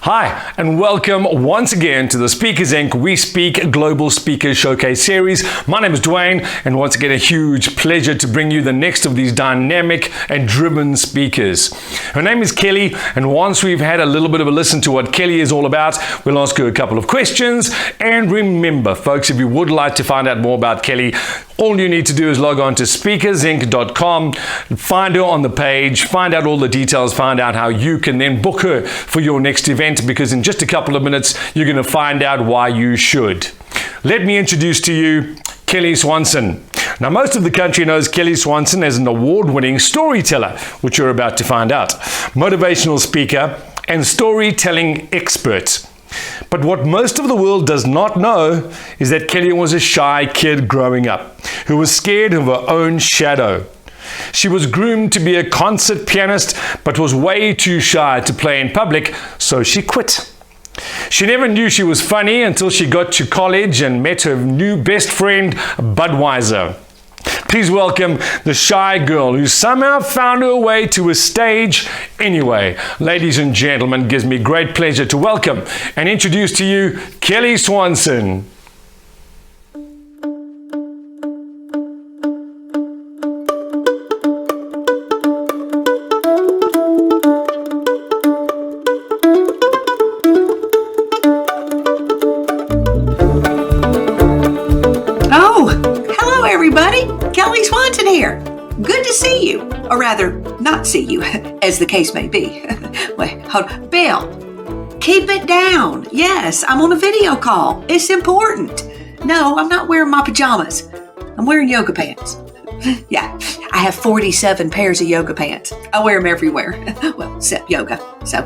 Hi, and welcome once again to the Speakers Inc. We Speak Global Speakers Showcase series. My name is Dwayne, and once again, a huge pleasure to bring you the next of these dynamic and driven speakers. Her name is Kelly, and once we've had a little bit of a listen to what Kelly is all about, we'll ask her a couple of questions. And remember, folks, if you would like to find out more about Kelly, all you need to do is log on to speakersinc.com, find her on the page, find out all the details, find out how you can then book her for your next event, because in just a couple of minutes, you're going to find out why you should. Let me introduce to you Kelly Swanson. Now, most of the country knows Kelly Swanson as an award-winning storyteller, which you're about to find out, motivational speaker, and storytelling expert. But what most of the world does not know is that Kelly was a shy kid growing up who was scared of her own shadow. She was groomed to be a concert pianist, but was way too shy to play in public, so she quit. She never knew she was funny until she got to college and met her new best friend, Budweiser. Please welcome the shy girl who somehow found her way to a stage anyway. Ladies and gentlemen, it gives me great pleasure to welcome and introduce to you Kelly Swanson. Kelly Swanson here. Good to see you, or rather, not see you, as the case may be. Wait, hold on. Bill, keep it down. Yes, I'm on a video call. It's important. No, I'm not wearing my pajamas. I'm wearing yoga pants. Yeah, I have 47 pairs of yoga pants. I wear them everywhere. Well, except yoga. So,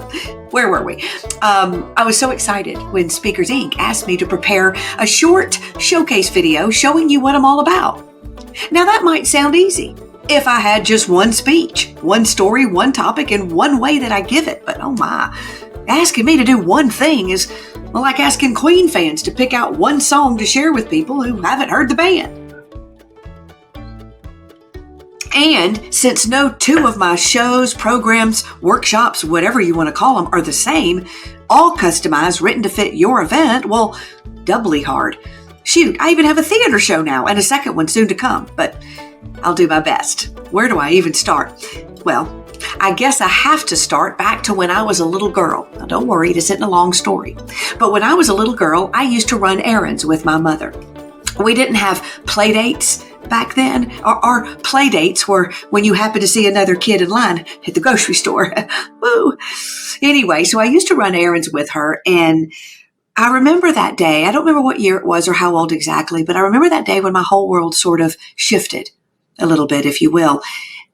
where were we? I was so excited when Speakers Inc. asked me to prepare a short showcase video showing you what I'm all about. Now, that might sound easy if I had just one speech, one story, one topic, and one way that I give it. But oh my, asking me to do one thing is like asking Queen fans to pick out one song to share with people who haven't heard the band. And since no two of my shows, programs, workshops, whatever you want to call them, are the same, all customized, written to fit your event, well, doubly hard. Shoot, I even have a theater show now and a second one soon to come, but I'll do my best. Where do I even start? Well, I guess I have to start back to when I was a little girl. Now, don't worry, it isn't a long story. But when I was a little girl, I used to run errands with my mother. We didn't have play dates back then. Our play dates were when you happened to see another kid in line at the grocery store. Woo! Anyway, so I used to run errands with her, and I remember that day. I don't remember what year it was or how old exactly, but I remember that day when my whole world sort of shifted a little bit, if you will.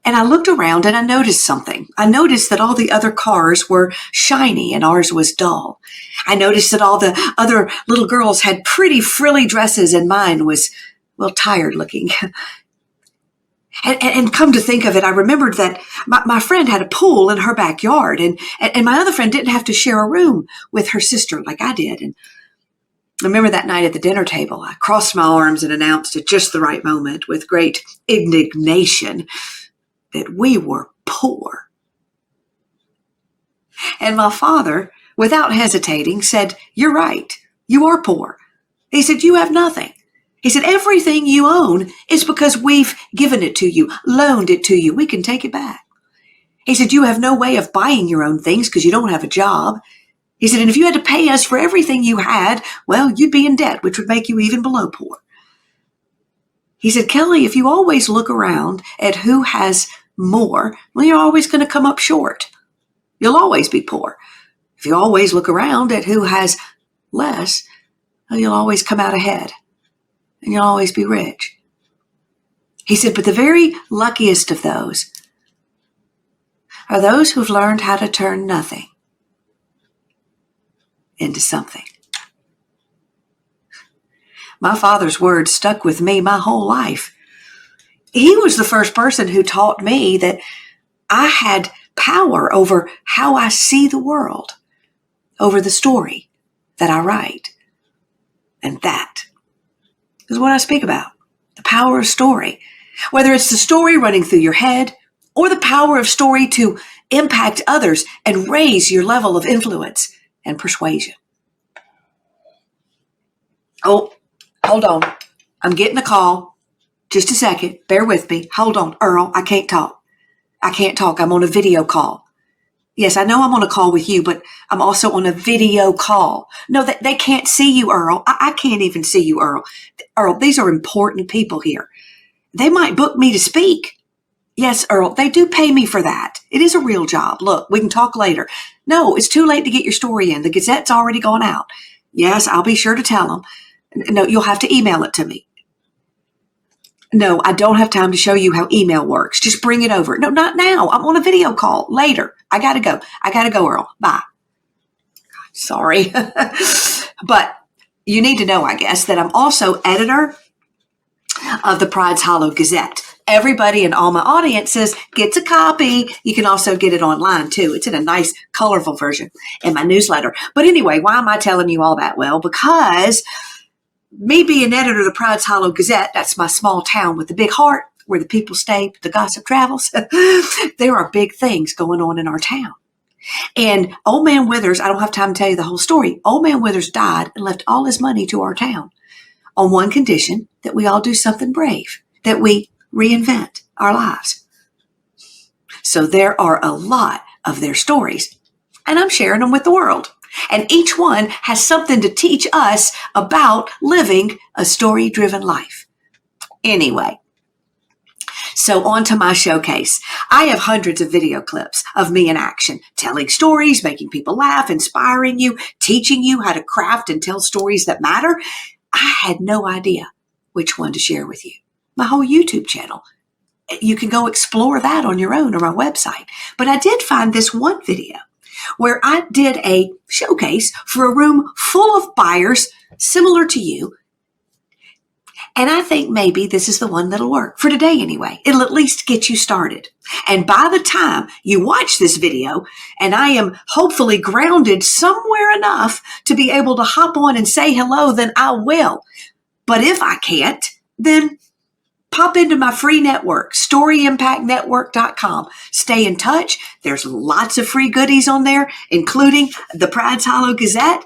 And I looked around and I noticed something. I noticed that all the other cars were shiny and ours was dull. I noticed that all the other little girls had pretty frilly dresses and mine was, well, tired looking. And come to think of it, I remembered that my friend had a pool in her backyard, and my other friend didn't have to share a room with her sister like I did. And I remember that night at the dinner table, I crossed my arms and announced at just the right moment with great indignation that we were poor. And my father, without hesitating, said, "You're right. You are poor." He said, "You have nothing." He said, "Everything you own is because we've given it to you, loaned it to you. We can take it back." He said, "You have no way of buying your own things because you don't have a job." He said, "And if you had to pay us for everything you had, well, you'd be in debt, which would make you even below poor." He said, "Kelly, if you always look around at who has more, well, you're always going to come up short. You'll always be poor. If you always look around at who has less, well, you'll always come out ahead. And you'll always be rich." He said, "But the very luckiest of those are those who've learned how to turn nothing into something." My father's words stuck with me my whole life. He was the first person who taught me that I had power over how I see the world, over the story that I write. And that is what I speak about, the power of story. Whether it's the story running through your head or the power of story to impact others and raise your level of influence and persuasion. Oh, hold on. I'm getting a call. Just a second. Bear with me. Hold on. Earl, I can't talk. I'm on a video call. Yes, I know I'm on a call with you, but I'm also on a video call. No, they can't see you, Earl. I can't even see you, Earl. Earl, these are important people here. They might book me to speak. Yes, Earl, they do pay me for that. It is a real job. Look, we can talk later. No, it's too late to get your story in. The Gazette's already gone out. Yes, I'll be sure to tell them. No, you'll have to email it to me. No, I don't have time to show you how email works. Just bring it over. No, not now. I'm on a video call. Later. I gotta go, Earl. Bye. Sorry. But you need to know, I guess, that I'm also editor of the Pride's Hollow Gazette. Everybody in all my audiences gets a copy. You can also get it online too. It's in a nice, colorful version in my newsletter. But anyway, why am I telling you all that? Well, because me being editor of the Pride's Hollow Gazette, that's my small town with the big heart where the people stay, the gossip travels. There are big things going on in our town. And Old Man Withers, I don't have time to tell you the whole story. Old Man Withers died and left all his money to our town on one condition, that we all do something brave, that we reinvent our lives. So there are a lot of their stories, and I'm sharing them with the world. And each one has something to teach us about living a story-driven life. Anyway, so on to my showcase. I have hundreds of video clips of me in action, telling stories, making people laugh, inspiring you, teaching you how to craft and tell stories that matter. I had no idea which one to share with you. My whole YouTube channel. You can go explore that on your own or my website. But I did find this one video where I did a showcase for a room full of buyers similar to you. And I think maybe this is the one that'll work. For today anyway. It'll at least get you started. And by the time you watch this video, and I am hopefully grounded somewhere enough to be able to hop on and say hello, then I will. But if I can't, then pop into my free network, storyimpactnetwork.com. Stay in touch. There's lots of free goodies on there, including the Pride's Hollow Gazette,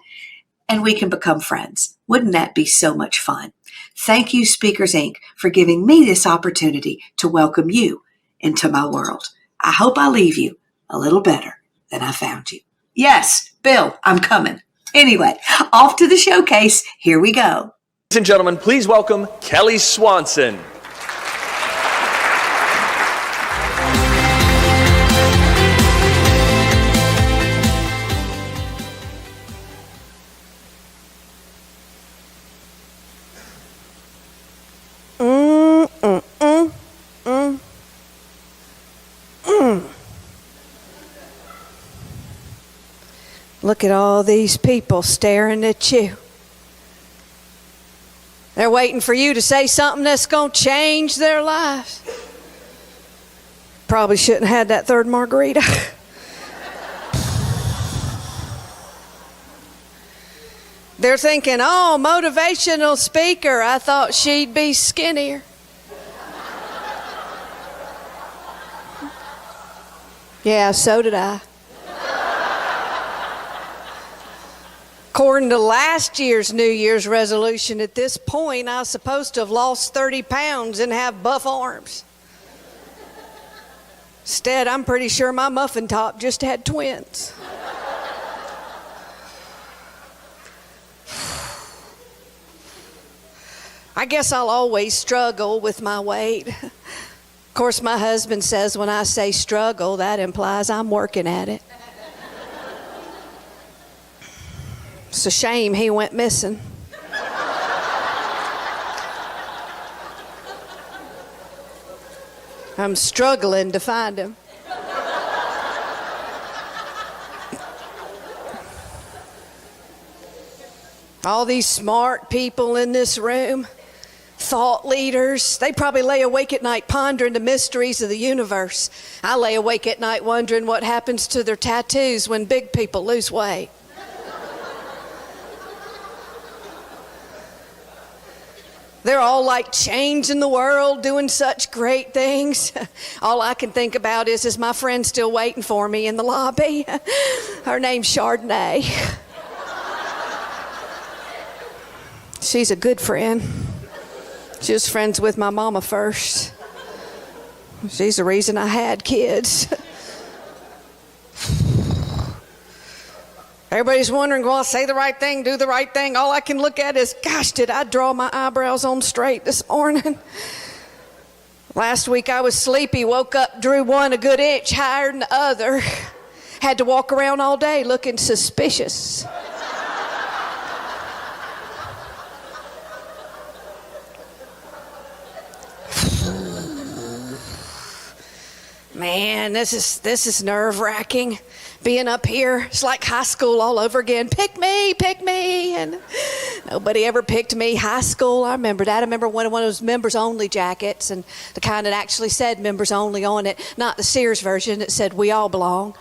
and we can become friends. Wouldn't that be so much fun? Thank you, Speakers Inc., for giving me this opportunity to welcome you into my world. I hope I leave you a little better than I found you. Yes, Bill, I'm coming. Anyway, off to the showcase. Here we go. Ladies and gentlemen, please welcome Kelly Swanson. Look at all these people staring at you. They're waiting for you to say something that's going to change their lives. Probably shouldn't have had that third margarita. They're thinking, oh, motivational speaker. I thought she'd be skinnier. Yeah, so did I. According to last year's New Year's resolution, at this point, I was supposed to have lost 30 pounds and have buff arms. Instead, I'm pretty sure my muffin top just had twins. I guess I'll always struggle with my weight. Of course, my husband says when I say struggle, that implies I'm working at it. It's a shame he went missing. I'm struggling to find him. All these smart people in this room, thought leaders, they probably lay awake at night pondering the mysteries of the universe. I lay awake at night wondering what happens to their tattoos when big people lose weight. They're all like changing the world, doing such great things. All I can think about is my friend still waiting for me in the lobby? Her name's Chardonnay. She's a good friend. She was friends with my mama first. She's the reason I had kids. Everybody's wondering, well, say the right thing, do the right thing. All I can look at is, gosh, did I draw my eyebrows on straight this morning? Last week I was sleepy, woke up, drew one a good inch higher than the other. Had to walk around all day looking suspicious. Man, this is nerve-wracking. Being up here, it's like high school all over again. Pick me, and nobody ever picked me. High school, I remember that. I remember one of those members-only jackets, and the kind that actually said members only on it, not the Sears version that said we all belong.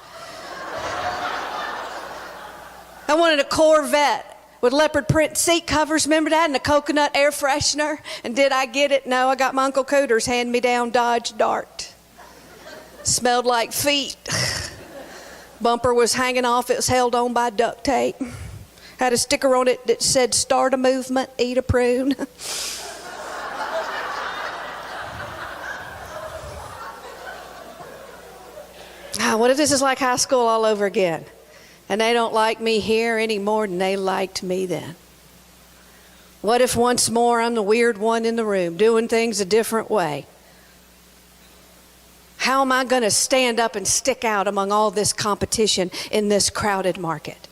I wanted a Corvette with leopard print seat covers, remember that, and a coconut air freshener. And did I get it? No, I got my Uncle Cooter's hand-me-down Dodge Dart. Smelled like feet. Bumper was hanging off. It was held on by duct tape. Had a sticker on it that said, start a movement, eat a prune. What if this is like high school all over again? And they don't like me here any more than they liked me then? What if once more I'm the weird one in the room, doing things a different way? How am I going to stand up and stick out among all this competition in this crowded market?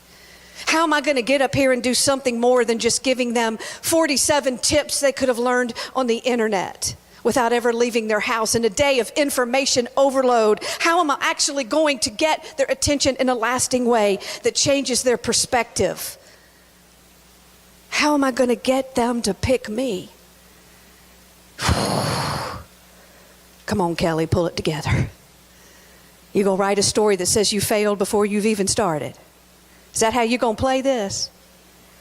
How am I going to get up here and do something more than just giving them 47 tips they could have learned on the internet without ever leaving their house in a day of information overload? How am I actually going to get their attention in a lasting way that changes their perspective? How am I going to get them to pick me? Come on, Kelly, pull it together. You gonna write a story that says you failed before you've even started? Is that how you're gonna play this?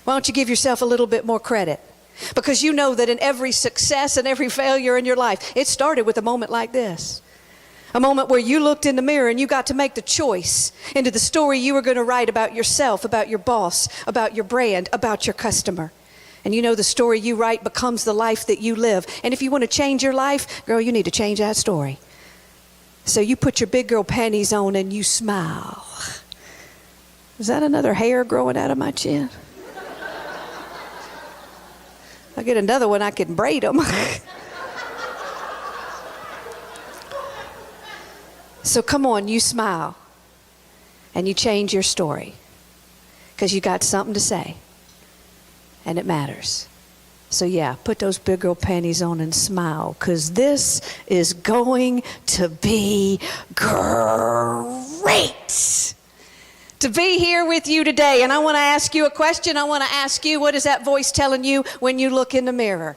Why don't you give yourself a little bit more credit? Because you know that in every success and every failure in your life, it started with a moment like this. A moment where you looked in the mirror and you got to make the choice into the story you were gonna write about yourself, about your boss, about your brand, about your customer. And you know the story you write becomes the life that you live. And if you want to change your life, girl, you need to change that story. So you put your big girl panties on and you smile. Is that another hair growing out of my chin? I get another one, I can braid them. So come on, you smile. And you change your story. Because you got something to say. And it matters. So yeah, put those big girl panties on and smile, because this is going to be great. To be here with you today. And I want to ask you a question. I want to ask you, what is that voice telling you when you look in the mirror?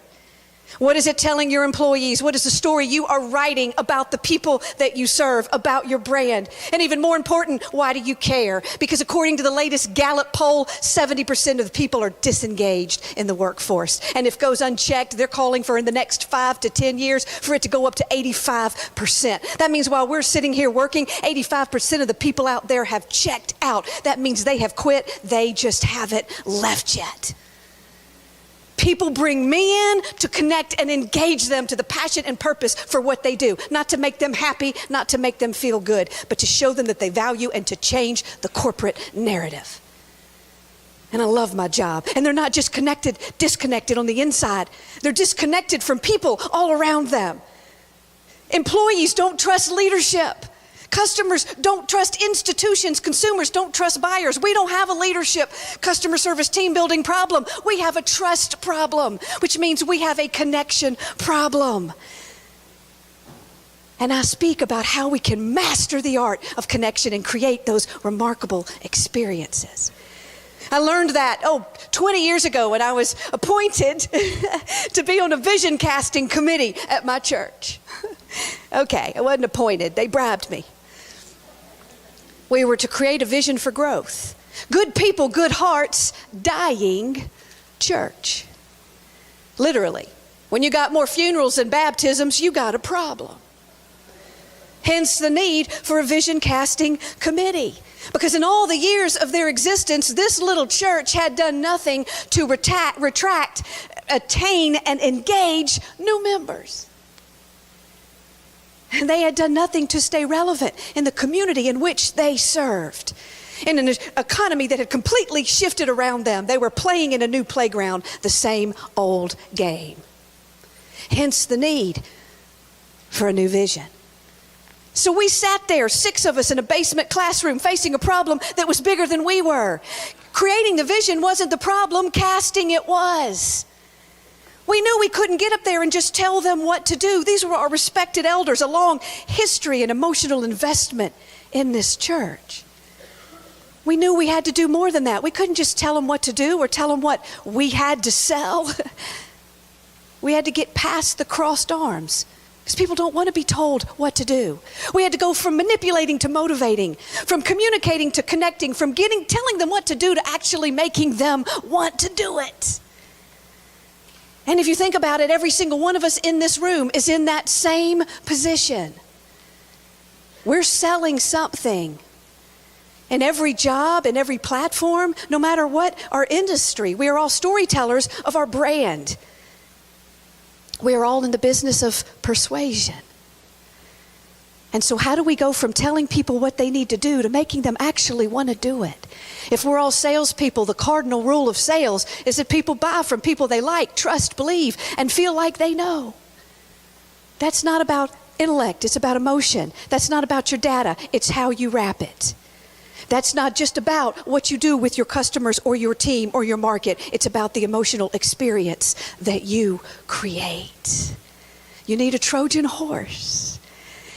What is it telling your employees? What is the story you are writing about the people that you serve, about your brand? And even more important, why do you care? Because according to the latest Gallup poll, 70% of the people are disengaged in the workforce. And if it goes unchecked, they're calling for in the next 5 to 10 years for it to go up to 85%. That means while we're sitting here working, 85% of the people out there have checked out. That means they have quit. They just haven't left yet. People bring me in to connect and engage them to the passion and purpose for what they do. Not to make them happy, not to make them feel good, but to show them that they value and to change the corporate narrative. And I love my job. And they're not just disconnected on the inside. They're disconnected from people all around them. Employees don't trust leadership. Customers don't trust institutions. Consumers don't trust buyers. We don't have a leadership customer service team building problem. We have a trust problem, which means we have a connection problem. And I speak about how we can master the art of connection and create those remarkable experiences. I learned that, 20 years ago when I was appointed to be on a vision casting committee at my church. Okay, I wasn't appointed. They bribed me. We were to create a vision for growth. Good people, good hearts, dying church. Literally. When you got more funerals than baptisms, you got a problem. Hence the need for a vision casting committee. Because in all the years of their existence, this little church had done nothing to retract, attain, and engage new members. And they had done nothing to stay relevant in the community in which they served. In an economy that had completely shifted around them, they were playing in a new playground, the same old game. Hence the need for a new vision. So we sat there, 6 of us in a basement classroom, facing a problem that was bigger than we were. Creating the vision wasn't the problem, casting it was. We knew we couldn't get up there and just tell them what to do. These were our respected elders, a long history and emotional investment in this church. We knew we had to do more than that. We couldn't just tell them what to do or tell them what we had to sell. We had to get past the crossed arms, because people don't want to be told what to do. We had to go from manipulating to motivating, from communicating to connecting, from telling them what to do to actually making them want to do it. And if you think about it, every single one of us in this room is in that same position. We're selling something. In every job, in every platform, no matter what our industry, we are all storytellers of our brand. We are all in the business of persuasion. And so how do we go from telling people what they need to do to making them actually want to do it? If we're all salespeople, the cardinal rule of sales is that people buy from people they like, trust, believe, and feel like they know. That's not about intellect, it's about emotion. That's not about your data, it's how you wrap it. That's not just about what you do with your customers or your team or your market. It's about the emotional experience that you create. You need a Trojan horse.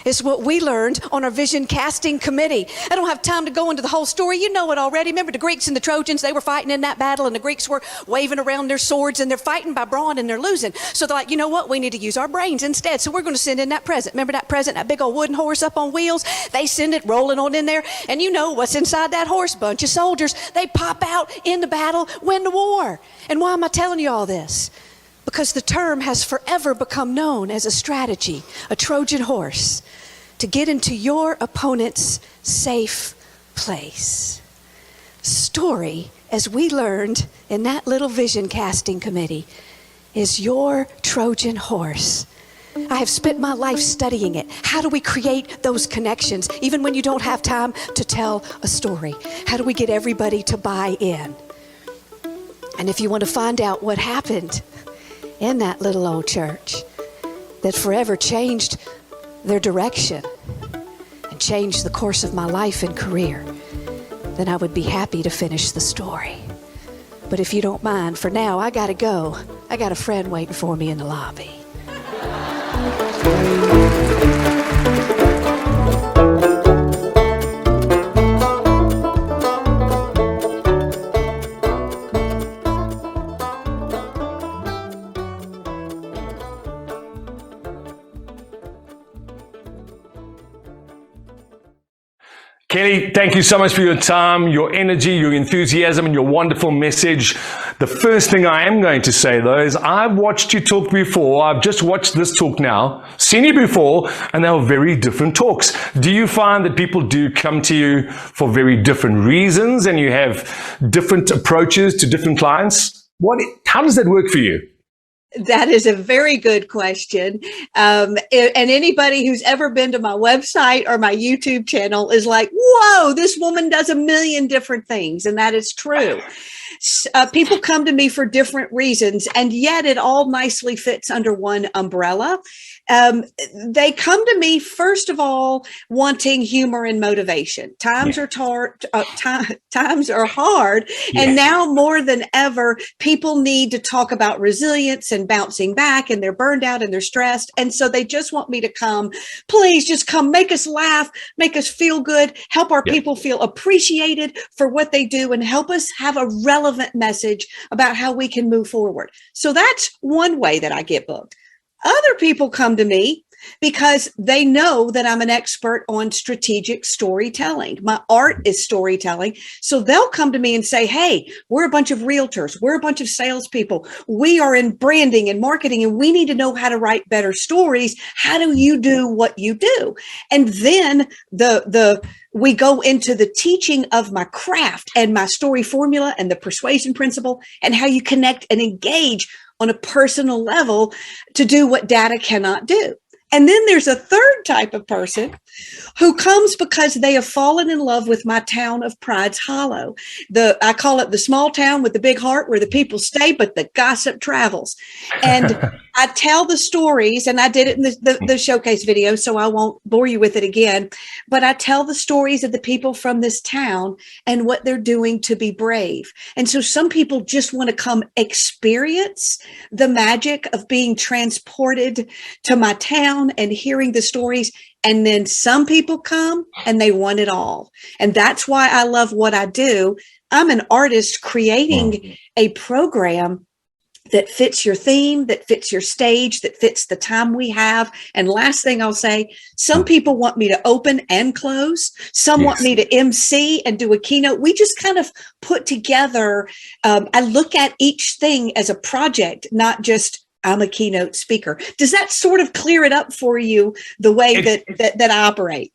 It's what we learned on our vision casting committee. I don't have time to go into the whole story. You know it already. Remember the Greeks and the Trojans, they were fighting in that battle, and the Greeks were waving around their swords, and they're fighting by brawn, and they're losing. So they're like, you know what? We need to use our brains instead. So we're going to send in that present. Remember that present, that big old wooden horse up on wheels? They send it rolling on in there, and you know what's inside that horse? Bunch of soldiers. They pop out in the battle, win the war. And why am I telling you all this? Because the term has forever become known as a strategy, a Trojan horse, to get into your opponent's safe place. Story, as we learned in that little vision casting committee, is your Trojan horse. I have spent my life studying it. How do we create those connections, even when you don't have time to tell a story? How do we get everybody to buy in? And if you want to find out what happened in that little old church that forever changed their direction and changed the course of my life and career, then I would be happy to finish the story. But if you don't mind, for now, I gotta go. I got a friend waiting for me in the lobby. Kelly, thank you so much for your time, your energy, your enthusiasm, and your wonderful message. The first thing I am going to say, though, is I've watched you talk before. I've just watched this talk now, seen you before, and they were very different talks. Do you find that people do come to you for very different reasons, and you have different approaches to different clients? How does that work for you? That is a very good question. And anybody who's ever been to my website or my YouTube channel is like, whoa, this woman does a million different things. And that is true. People come to me for different reasons, and yet it all nicely fits under one umbrella. They come to me, first of all, wanting humor and motivation. Times are hard. And now more than ever, people need to talk about resilience and bouncing back, and they're burned out and they're stressed. And so they just want me to come, please just come, make us laugh, make us feel good, help our people feel appreciated for what they do, and help us have a relevant message about how we can move forward. So that's one way that I get booked. Other people come to me because they know that I'm an expert on strategic storytelling. My art is storytelling. So they'll come to me and say, hey, we're a bunch of realtors. We're a bunch of salespeople. We are in branding and marketing, and we need to know how to write better stories. How do you do what you do? And then we go into the teaching of my craft and my story formula and the persuasion principle and how you connect and engage on a personal level to do what data cannot do. And then there's a third type of person who comes because they have fallen in love with my town of Pride's Hollow. I call it the small town with the big heart where the people stay, but the gossip travels. And I tell the stories, and I did it in the showcase video, so I won't bore you with it again. But I tell the stories of the people from this town and what they're doing to be brave. And so some people just want to come experience the magic of being transported to my town and hearing the stories. And then some people come and they want it all. And that's why I love what I do. I'm an artist creating a program that fits your theme, that fits your stage, that fits the time we have. And last thing I'll say, some people want me to open and close. Some want me to MC and do a keynote. We just kind of put together, I look at each thing as a project, not just I'm a keynote speaker. Does that sort of clear it up for you, the way that I operate?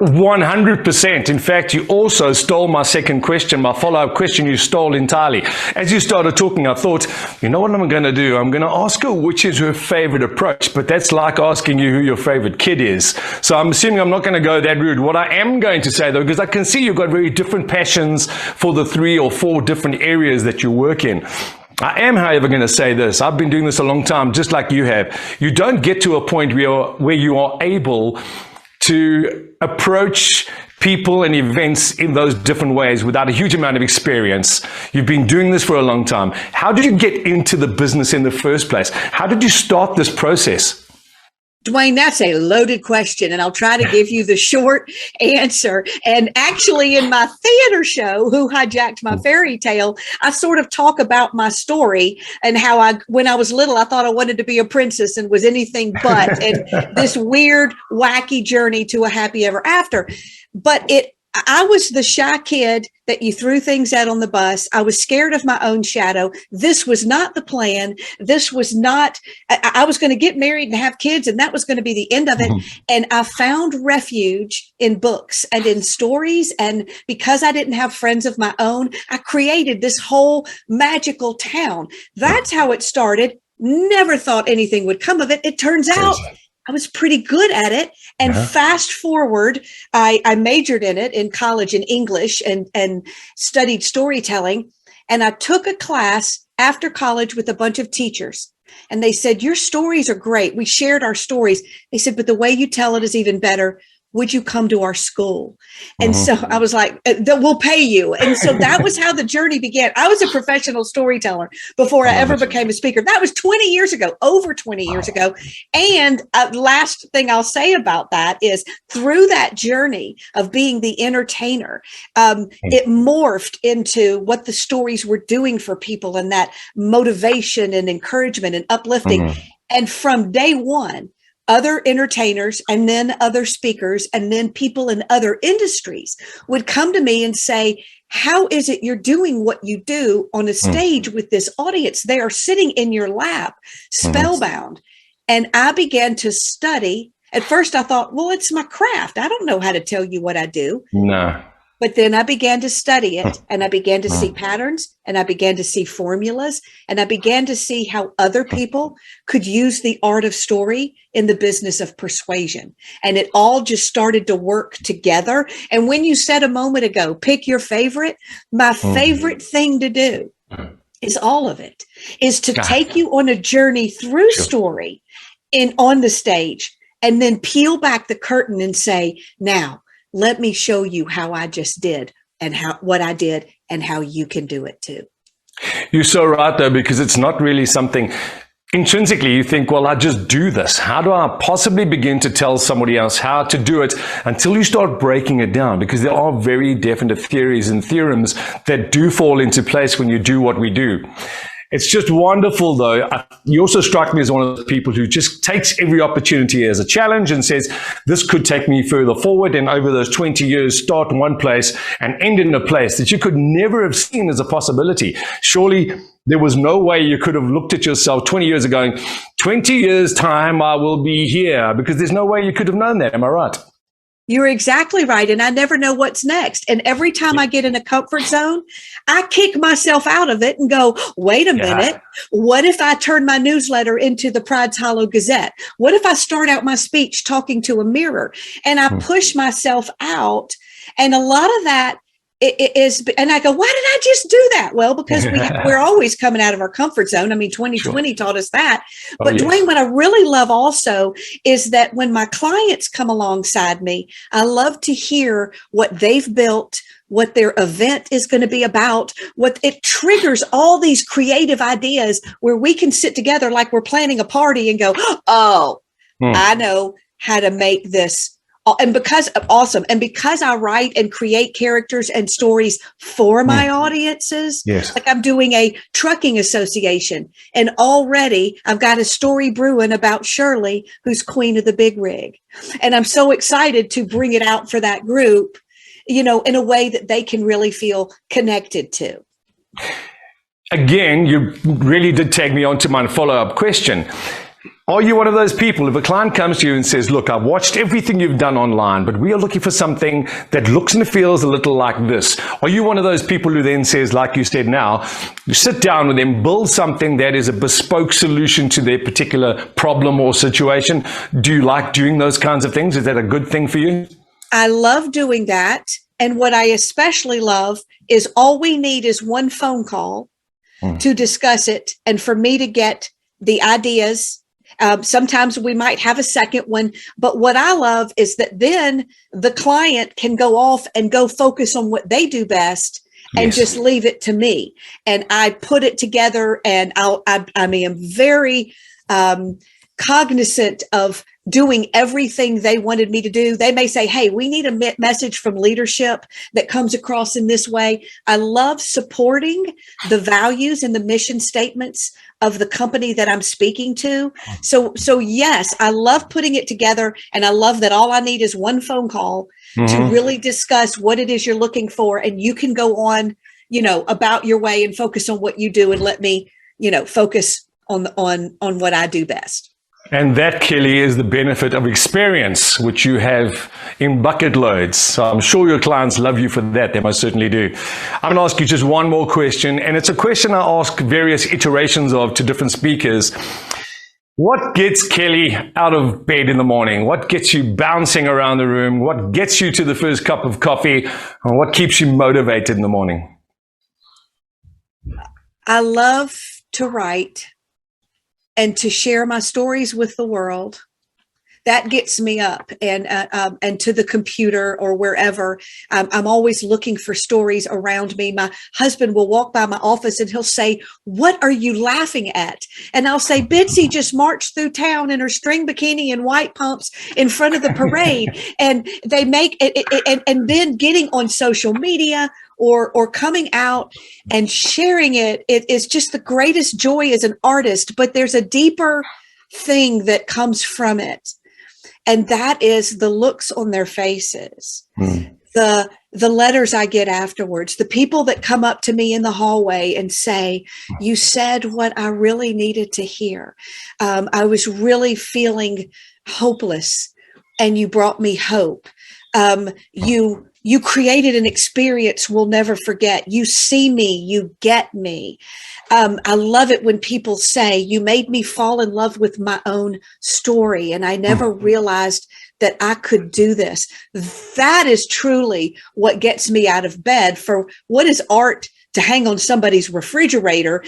100%. In fact, you also stole my second question, my follow-up question you stole entirely. As you started talking, I thought, you know what I'm going to do? I'm going to ask her which is her favorite approach, but that's like asking you who your favorite kid is. So I'm assuming I'm not going to go that rude. What I am going to say, though, because I can see you've got very different passions for the 3 or 4 different areas that you work in. I am, however, going to say this. I've been doing this a long time, just like you have. You don't get to a point where you are able to approach people and events in those different ways without a huge amount of experience. You've been doing this for a long time. How did you get into the business in the first place? How did you start this process? Dwayne, that's a loaded question, and I'll try to give you the short answer. And actually, in my theater show, Who Hijacked My Fairy Tale, I sort of talk about my story and how when I was little, I thought I wanted to be a princess and was anything but, and this weird, wacky journey to a happy ever after. But I was the shy kid that you threw things at on the bus. I was scared of my own shadow. This was not the plan. This was not, I was going to get married and have kids, and that was going to be the end of it. And I found refuge in books and in stories. And because I didn't have friends of my own, I created this whole magical town. That's how it started. Never thought anything would come of it. It turns out I was pretty good at it. And fast forward, I majored in it in college in English and studied storytelling. And I took a class after college with a bunch of teachers. And they said, your stories are great. We shared our stories. They said, but the way you tell it is even better. Would you come to our school? And so I was like, we'll pay you. And so that was how the journey began. I was a professional storyteller before I ever became a speaker. That was 20 years ago, over 20 years ago. And last thing I'll say about that is through that journey of being the entertainer, it morphed into what the stories were doing for people and that motivation and encouragement and uplifting. And from day one, other entertainers and then other speakers and then people in other industries would come to me and say, how is it you're doing what you do on a stage with this audience? They are sitting in your lap, spellbound. And I began to study. At first I thought, well, it's my craft. I don't know how to tell you what I do. No. But then I began to study it, and I began to see patterns, and I began to see formulas, and I began to see how other people could use the art of story in the business of persuasion. And it all just started to work together. And when you said a moment ago, pick your favorite, my favorite thing to do is all of it, is to take you on a journey through story on the stage, and then peel back the curtain and say, now, let me show you how I just did and what I did and how you can do it too. You're so right, though, because it's not really something intrinsically you think, well, I just do this. How do I possibly begin to tell somebody else how to do it until you start breaking it down? Because there are very definite theories and theorems that do fall into place when you do what we do. It's just wonderful, though. You also strike me as one of those people who just takes every opportunity as a challenge and says, this could take me further forward. And over those 20 years, start in one place and end in a place that you could never have seen as a possibility. Surely there was no way you could have looked at yourself 20 years ago going, 20 years time, I will be here, because there's no way you could have known that. Am I right? You're exactly right. And I never know what's next. And every time I get in a comfort zone, I kick myself out of it and go, wait a minute. What if I turn my newsletter into the Pride's Hollow Gazette? What if I start out my speech talking to a mirror? And I push myself out. And a lot of that is, and I go, why did I just do that? Well, because we're always coming out of our comfort zone. I mean, 2020 taught us that. But Dwayne, what I really love also is that when my clients come alongside me, I love to hear what they've built, what their event is going to be about, what it triggers all these creative ideas where we can sit together like we're planning a party and go, oh, I know how to make this. And because I write and create characters and stories for my audiences, like I'm doing a trucking association, and already I've got a story brewing about Shirley, who's queen of the big rig. And I'm so excited to bring it out for that group, you know, in a way that they can really feel connected to. Again, you really did take me on to my follow-up question. Are you one of those people, if a client comes to you and says, look, I've watched everything you've done online, but we are looking for something that looks and feels a little like this. Are you one of those people who then says, like you said now, you sit down with them, build something that is a bespoke solution to their particular problem or situation? Do you like doing those kinds of things? Is that a good thing for you? I love doing that. And what I especially love is all we need is one phone call to discuss it and for me to get the ideas. Sometimes we might have a second one, but what I love is that then the client can go off and go focus on what they do best and just leave it to me. And I put it together, and I mean, I'm very cognizant of doing everything they wanted me to do. They may say, hey, we need a message from leadership that comes across in this way. I love supporting the values and the mission statements of the company that I'm speaking to. So yes, I love putting it together, and I love that all I need is one phone call to really discuss what it is you're looking for. And you can go on, you know, about your way and focus on what you do, and let me, you know, focus on what I do best. And that, Kelly, is the benefit of experience, which you have in bucket loads. So I'm sure your clients love you for that. They most certainly do. I'm going to ask you just one more question, and it's a question I ask various iterations of to different speakers. What gets Kelly out of bed in the morning? What gets you bouncing around the room? What gets you to the first cup of coffee? And what keeps you motivated in the morning? I love to write and to share my stories with the world. That gets me up and to the computer or wherever. I'm always looking for stories around me. My husband will walk by my office and he'll say, what are you laughing at? And I'll say, Bitsy just marched through town in her string bikini and white pumps in front of the parade. And they make it, and then getting on social media or coming out and sharing it is just the greatest joy as an artist. But there's a deeper thing that comes from it. And that is the looks on their faces, the letters I get afterwards, the people that come up to me in the hallway and say, you said what I really needed to hear. I was really feeling hopeless, and you brought me hope. You created an experience we'll never forget. You see me, you get me. I love it when people say, you made me fall in love with my own story, and I never realized that I could do this. That is truly what gets me out of bed. For what is art to hang on somebody's refrigerator,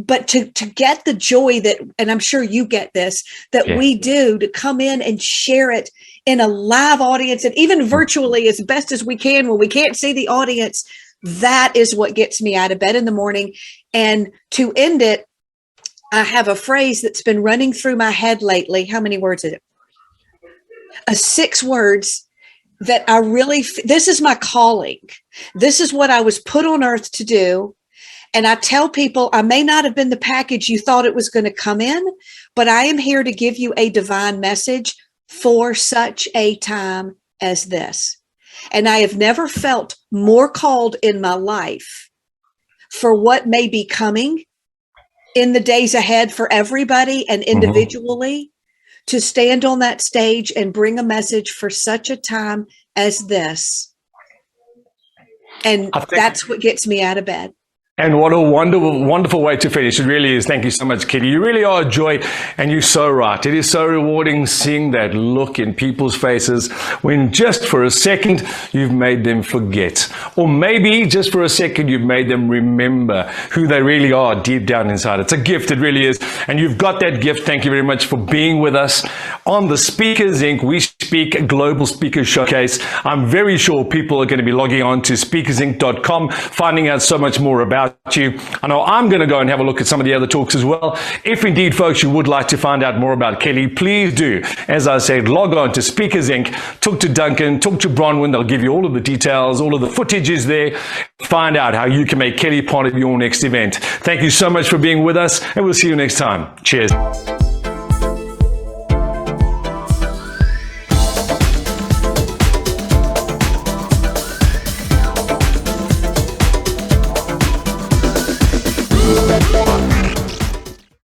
but to get the joy that, and I'm sure you get this, that we do, to come in and share it in a live audience, and even virtually as best as we can when we can't see the audience. That is what gets me out of bed in the morning. And to end it, I have a phrase that's been running through my head lately. How many words is it? 6 words that I really, this is my calling. This is what I was put on earth to do. And I tell people, I may not have been the package you thought it was going to come in, but I am here to give you a divine message for such a time as this. And I have never felt more called in my life for what may be coming in the days ahead for everybody and individually to stand on that stage and bring a message for such a time as this. And that's what gets me out of bed. And what a wonderful, wonderful way to finish. It really is. Thank you so much, Kitty. You really are a joy, and you're so right. It is so rewarding seeing that look in people's faces when just for a second you've made them forget. Or maybe just for a second you've made them remember who they really are deep down inside. It's a gift, it really is. And you've got that gift. Thank you very much for being with us on the Speakers Inc. We Speak Global Speakers Showcase. I'm very sure people are going to be logging on to speakersinc.com, finding out so much more about you. I know I'm going to go and have a look at some of the other talks as well. If indeed, folks, you would like to find out more about Kelly, please do. As I said, log on to Speakers Inc., talk to Duncan, talk to Bronwyn. They'll give you all of the details, all of the footage is there. Find out how you can make Kelly part of your next event. Thank you so much for being with us, and we'll see you next time. Cheers.